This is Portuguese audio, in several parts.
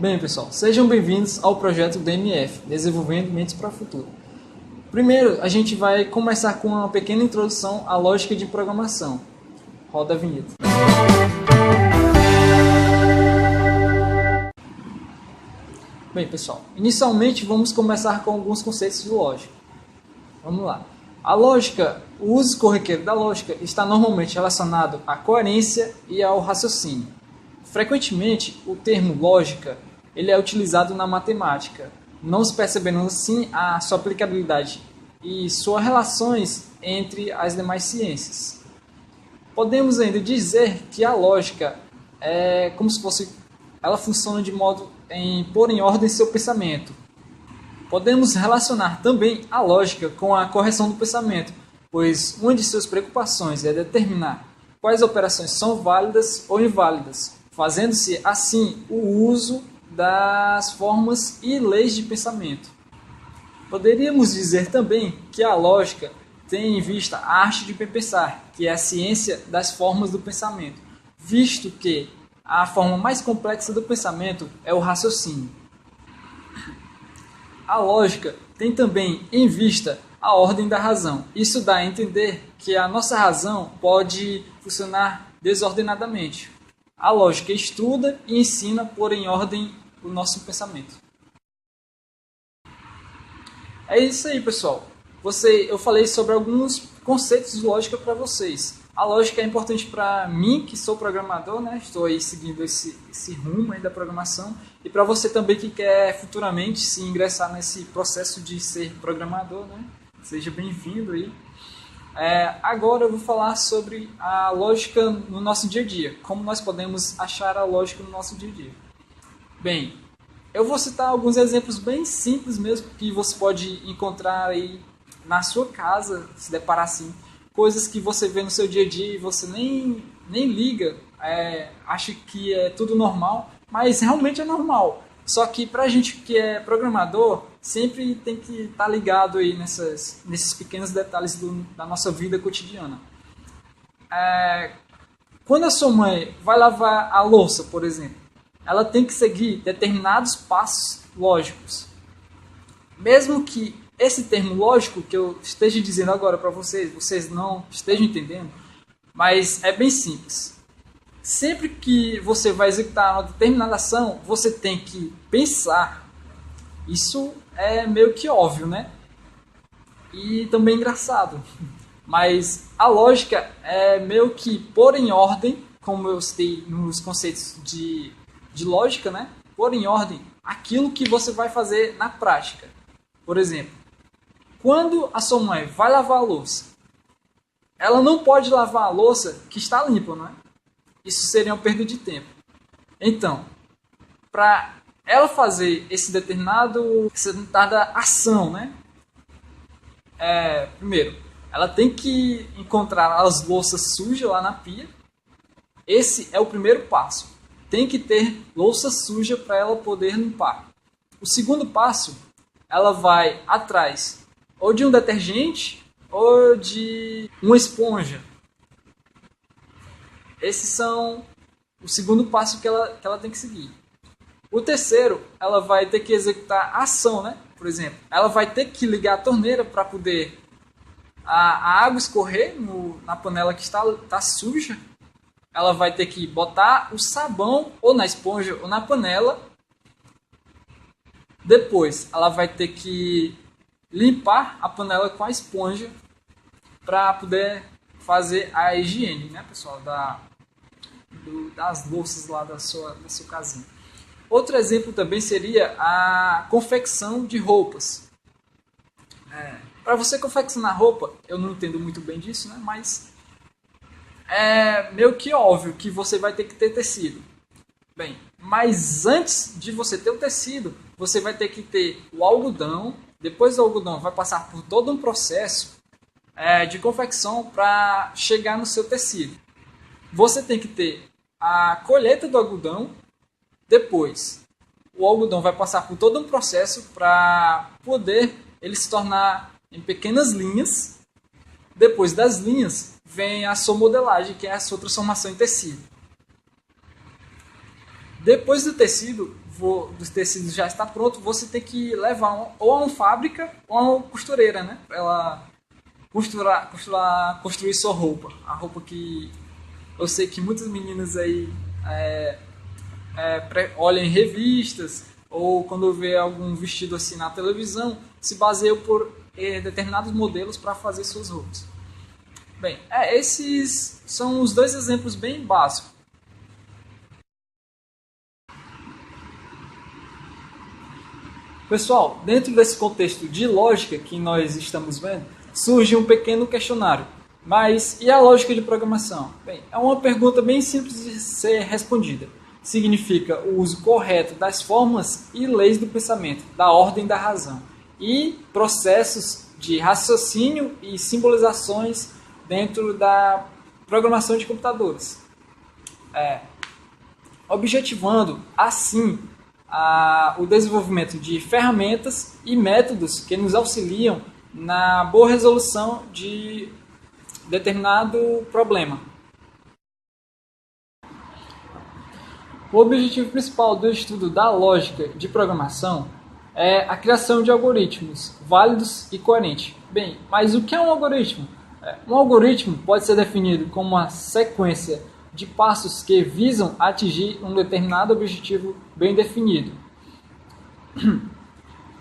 Bem, pessoal, sejam bem-vindos ao projeto DMF, Desenvolvendo Mentes para o Futuro. Primeiro, a gente vai começar com uma pequena introdução à lógica de programação. Roda a vinheta. Bem, pessoal, inicialmente vamos começar com alguns conceitos de lógica. Vamos lá. A lógica, o uso corriqueiro da lógica está normalmente relacionado à coerência e ao raciocínio. Frequentemente, o termo lógica ele é utilizado na matemática, não se percebendo assim a sua aplicabilidade e suas relações entre as demais ciências. Podemos ainda dizer que a lógica é como se fosse, ela funciona de modo em pôr em ordem seu pensamento. Podemos relacionar também a lógica com a correção do pensamento, pois uma de suas preocupações é determinar quais operações são válidas ou inválidas, fazendo-se assim o uso das formas e leis de pensamento. Poderíamos dizer também que a lógica tem em vista a arte de bem pensar, que é a ciência das formas do pensamento, visto que a forma mais complexa do pensamento é o raciocínio. A lógica tem também em vista a ordem da razão. Isso dá a entender que a nossa razão pode funcionar desordenadamente. A lógica estuda e ensina a pôr em ordem o nosso pensamento. É isso aí, pessoal. Eu falei sobre alguns conceitos de lógica para vocês. A lógica é importante para mim, que sou programador, né? Estou aí seguindo esse rumo aí da programação. E para você também que quer futuramente se ingressar nesse processo de ser programador, né? Seja bem-vindo aí. Agora eu vou falar sobre a lógica no nosso dia a dia. Como nós podemos achar a lógica no nosso dia a dia. Bem, eu vou citar alguns exemplos bem simples mesmo que você pode encontrar aí na sua casa, se deparar assim, coisas que você vê no seu dia a dia e você nem liga, acha que é tudo normal, mas realmente é normal. Só que pra gente que é programador, sempre tem que estar ligado aí nesses pequenos detalhes da nossa vida cotidiana. Quando a sua mãe vai lavar a louça, por exemplo, ela tem que seguir determinados passos lógicos. Mesmo que esse termo lógico que eu esteja dizendo agora para vocês não estejam entendendo, mas é bem simples. Sempre que você vai executar uma determinada ação, você tem que pensar. Isso é meio que óbvio, né? E também engraçado. Mas a lógica é meio que pôr em ordem, como eu citei nos conceitos de lógica, né? Pôr em ordem aquilo que você vai fazer na prática. Por exemplo, quando a sua mãe vai lavar a louça, ela não pode lavar a louça que está limpa, não é? Isso seria uma perda de tempo. Então, para ela fazer essa determinada ação, né? Primeiro, ela tem que encontrar as louças sujas lá na pia. Esse é o primeiro passo. Tem que ter louça suja para ela poder limpar. O segundo passo, ela vai atrás ou de um detergente ou de uma esponja. Esses são o segundo passo que ela tem que seguir. O terceiro, ela vai ter que executar a ação, né? Por exemplo, ela vai ter que ligar a torneira para poder a água escorrer na panela que está suja. Ela vai ter que botar o sabão ou na esponja ou na panela. Depois, ela vai ter que limpar a panela com a esponja para poder fazer a higiene, né, pessoal, das louças lá da sua casinha. Outro exemplo também seria a confecção de roupas. Para você confeccionar roupa, eu não entendo muito bem disso, né, mas é meio que óbvio que você vai ter que ter tecido. Bem, mas antes de você ter o tecido, você vai ter que ter o algodão. Depois do algodão vai passar por todo um processo de confecção para chegar no seu tecido. Você tem que ter a colheita do algodão. Depois, o algodão vai passar por todo um processo para poder ele se tornar em pequenas linhas. Depois das linhas, vem a sua modelagem, que é a sua transformação em tecido. Depois do tecido, dos tecidos já está pronto, você tem que levar ou a uma fábrica ou a uma costureira, né? Para ela construir sua roupa. A roupa que eu sei que muitas meninas aí olham em revistas ou quando vê algum vestido assim na televisão, se baseiam por determinados modelos para fazer suas roupas. Bem, esses são os dois exemplos bem básicos. Pessoal, dentro desse contexto de lógica que nós estamos vendo, surge um pequeno questionário. Mas e a lógica de programação? Bem, é uma pergunta bem simples de ser respondida. Significa o uso correto das formas e leis do pensamento, da ordem da razão, e processos de raciocínio e simbolizações dentro da programação de computadores. Objetivando, assim, o desenvolvimento de ferramentas e métodos que nos auxiliam na boa resolução de determinado problema. O objetivo principal do estudo da lógica de programação é a criação de algoritmos válidos e coerentes. Bem, mas o que é um algoritmo? Um algoritmo pode ser definido como uma sequência de passos que visam atingir um determinado objetivo bem definido.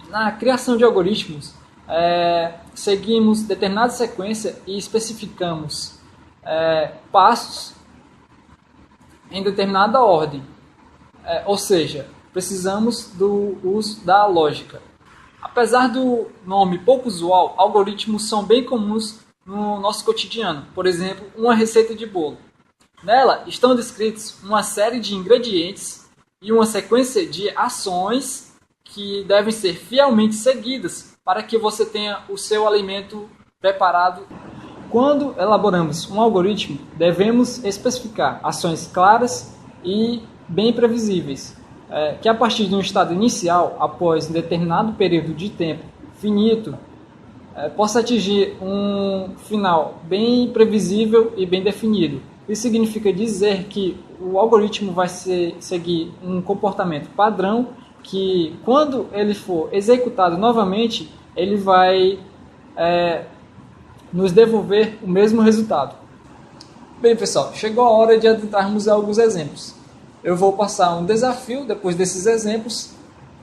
Na criação de algoritmos, seguimos determinada sequência e especificamos passos em determinada ordem. Ou seja, precisamos do uso da lógica. Apesar do nome pouco usual, algoritmos são bem comuns no nosso cotidiano. Por exemplo, uma receita de bolo. Nela estão descritos uma série de ingredientes e uma sequência de ações que devem ser fielmente seguidas para que você tenha o seu alimento preparado. Quando elaboramos um algoritmo, devemos especificar ações claras e bem previsíveis, que a partir de um estado inicial, após um determinado período de tempo finito, possa atingir um final bem previsível e bem definido. Isso significa dizer que o algoritmo vai seguir um comportamento padrão que, quando ele for executado novamente, ele vai nos devolver o mesmo resultado. Bem, pessoal, chegou a hora de adentrarmos a alguns exemplos. Eu vou passar um desafio depois desses exemplos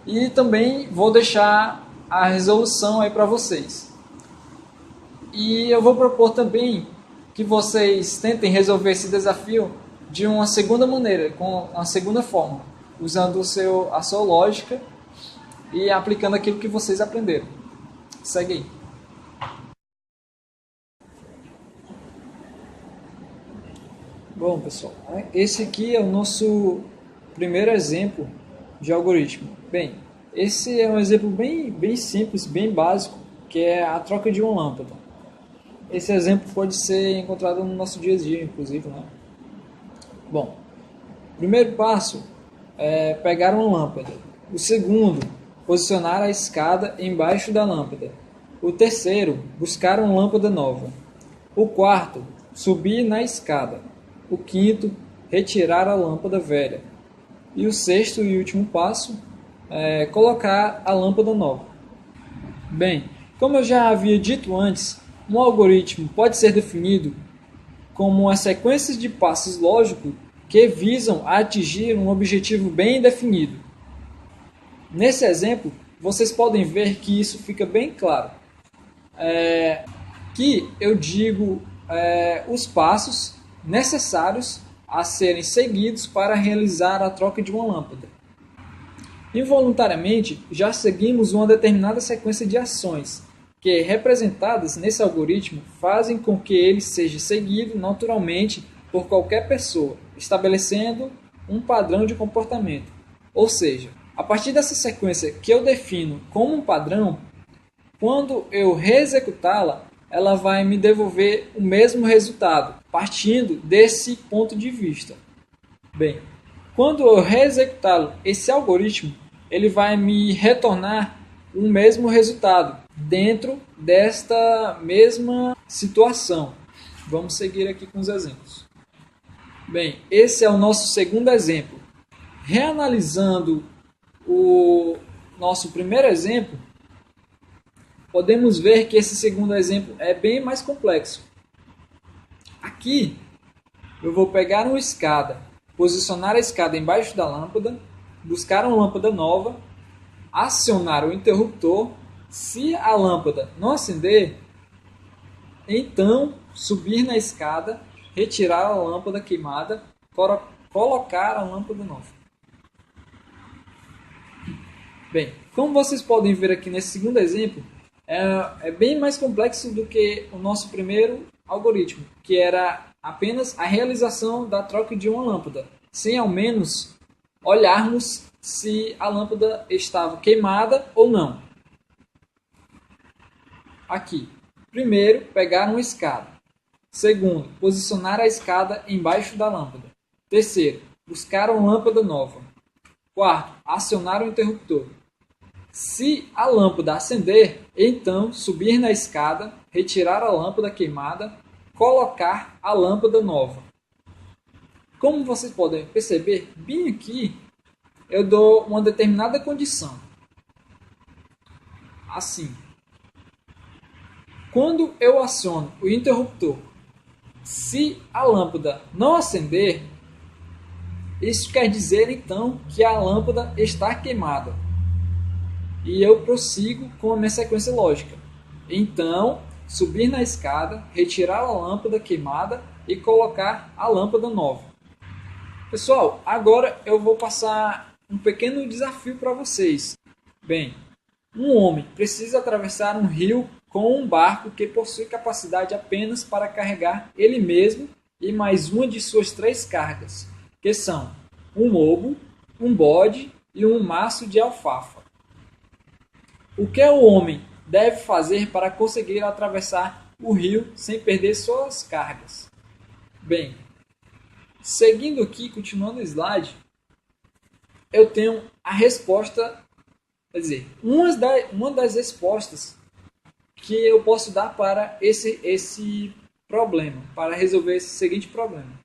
e também vou deixar a resolução aí para vocês. E eu vou propor também que vocês tentem resolver esse desafio de uma segunda maneira, com uma segunda forma, usando a sua lógica e aplicando aquilo que vocês aprenderam. Segue aí. Bom, pessoal, esse aqui é o nosso primeiro exemplo de algoritmo. Bem, esse é um exemplo bem simples, bem básico, que é a troca de uma lâmpada. Esse exemplo pode ser encontrado no nosso dia a dia, inclusive, né? Bom, o primeiro passo é pegar uma lâmpada. O segundo, posicionar a escada embaixo da lâmpada. O terceiro, buscar uma lâmpada nova. O quarto, subir na escada. O quinto, retirar a lâmpada velha. E o sexto e último passo é colocar a lâmpada nova. Bem, como eu já havia dito antes, um algoritmo pode ser definido como uma sequência de passos lógicos que visam atingir um objetivo bem definido. Nesse exemplo, vocês podem ver que isso fica bem claro. Que eu digo os passos necessários a serem seguidos para realizar a troca de uma lâmpada. Involuntariamente, já seguimos uma determinada sequência de ações que, representadas nesse algoritmo, fazem com que ele seja seguido naturalmente por qualquer pessoa, estabelecendo um padrão de comportamento. Ou seja, a partir dessa sequência que eu defino como um padrão, quando eu reexecutá-la, ela vai me devolver o mesmo resultado, partindo desse ponto de vista. Bem, quando eu reexecutá-lo, esse algoritmo, ele vai me retornar o mesmo resultado dentro desta mesma situação. Vamos seguir aqui com os exemplos. Bem, esse é o nosso segundo exemplo. reanalisando o nosso primeiro exemplo, podemos ver que esse segundo exemplo é bem mais complexo. Aqui, eu vou pegar uma escada, posicionar a escada embaixo da lâmpada, buscar uma lâmpada nova, acionar o interruptor. Se a lâmpada não acender, então subir na escada, retirar a lâmpada queimada, colocar a lâmpada nova. Bem, como vocês podem ver aqui nesse segundo exemplo, é bem mais complexo do que o nosso primeiro algoritmo, que era apenas a realização da troca de uma lâmpada, sem ao menos olharmos se a lâmpada estava queimada ou não. Aqui, primeiro, pegar uma escada. Segundo, posicionar a escada embaixo da lâmpada. Terceiro, buscar uma lâmpada nova. Quarto, acionar o interruptor. Se a lâmpada acender, então subir na escada, retirar a lâmpada queimada, colocar a lâmpada nova. Como vocês podem perceber, bem aqui eu dou uma determinada condição. Assim, quando eu aciono o interruptor, se a lâmpada não acender, isso quer dizer então que a lâmpada está queimada. E eu prossigo com a minha sequência lógica. Então, subir na escada, retirar a lâmpada queimada e colocar a lâmpada nova. Pessoal, agora eu vou passar um pequeno desafio para vocês. Bem, um homem precisa atravessar um rio com um barco que possui capacidade apenas para carregar ele mesmo e mais uma de suas 3 cargas, que são um lobo, um bode e um maço de alfafa. O que o homem deve fazer para conseguir atravessar o rio sem perder suas cargas? Bem, seguindo aqui, continuando o slide, eu tenho a resposta, quer dizer, uma das respostas que eu posso dar para esse problema, para resolver esse seguinte problema.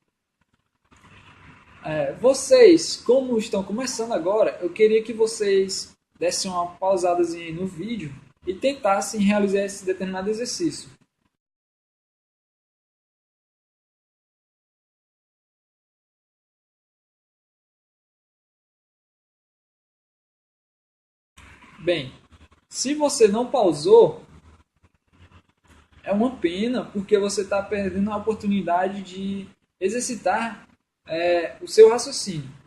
Vocês, como estão começando agora, eu queria que vocês dessem uma pausadazinha no vídeo e tentassem realizar esse determinado exercício. Bem, se você não pausou, é uma pena, porque você está perdendo a oportunidade de exercitar o seu raciocínio.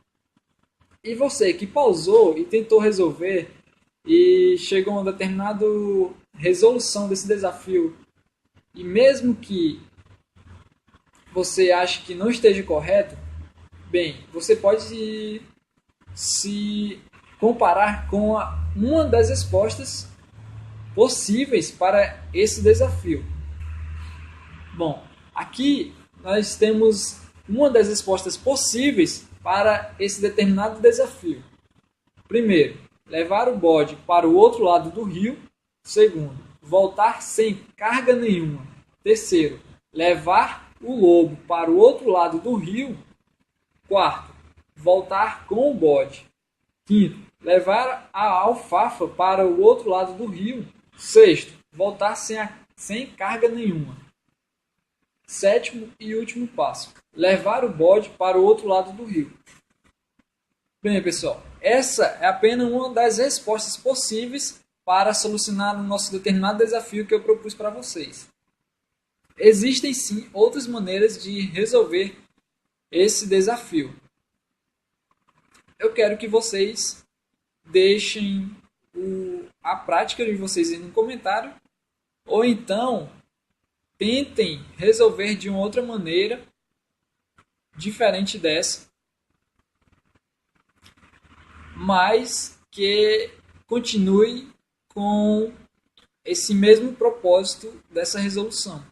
E você que pausou e tentou resolver e chegou a uma determinada resolução desse desafio, e mesmo que você ache que não esteja correto, bem, você pode se comparar com uma das respostas possíveis para esse desafio. Bom, aqui nós temos uma das respostas possíveis para esse determinado desafio. Primeiro, levar o bode para o outro lado do rio. Segundo, voltar sem carga nenhuma. Terceiro, levar o lobo para o outro lado do rio. Quarto, voltar com o bode. Quinto, levar a alfafa para o outro lado do rio. Sexto, voltar sem carga nenhuma. Sétimo e último passo, levar o bode para o outro lado do rio. Bem, pessoal, essa é apenas uma das respostas possíveis para solucionar o nosso determinado desafio que eu propus para vocês. Existem sim outras maneiras de resolver esse desafio. Eu quero que vocês deixem a prática de vocês aí no comentário, ou então tentem resolver de uma outra maneira diferente dessa, mas que continue com esse mesmo propósito dessa resolução,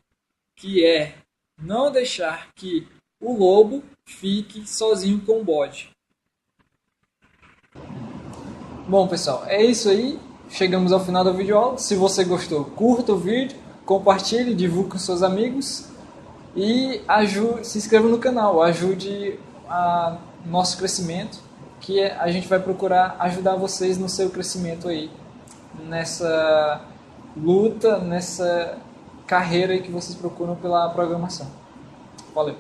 que é não deixar que o lobo fique sozinho com o bode. Bom, pessoal, é isso aí. Chegamos ao final da videoaula. Se você gostou, curta o vídeo, compartilhe, divulgue com seus amigos e se inscreva no canal. Ajude o nosso crescimento, que a gente vai procurar ajudar vocês no seu crescimento aí, nessa luta, nessa carreira aí que vocês procuram pela programação. Valeu!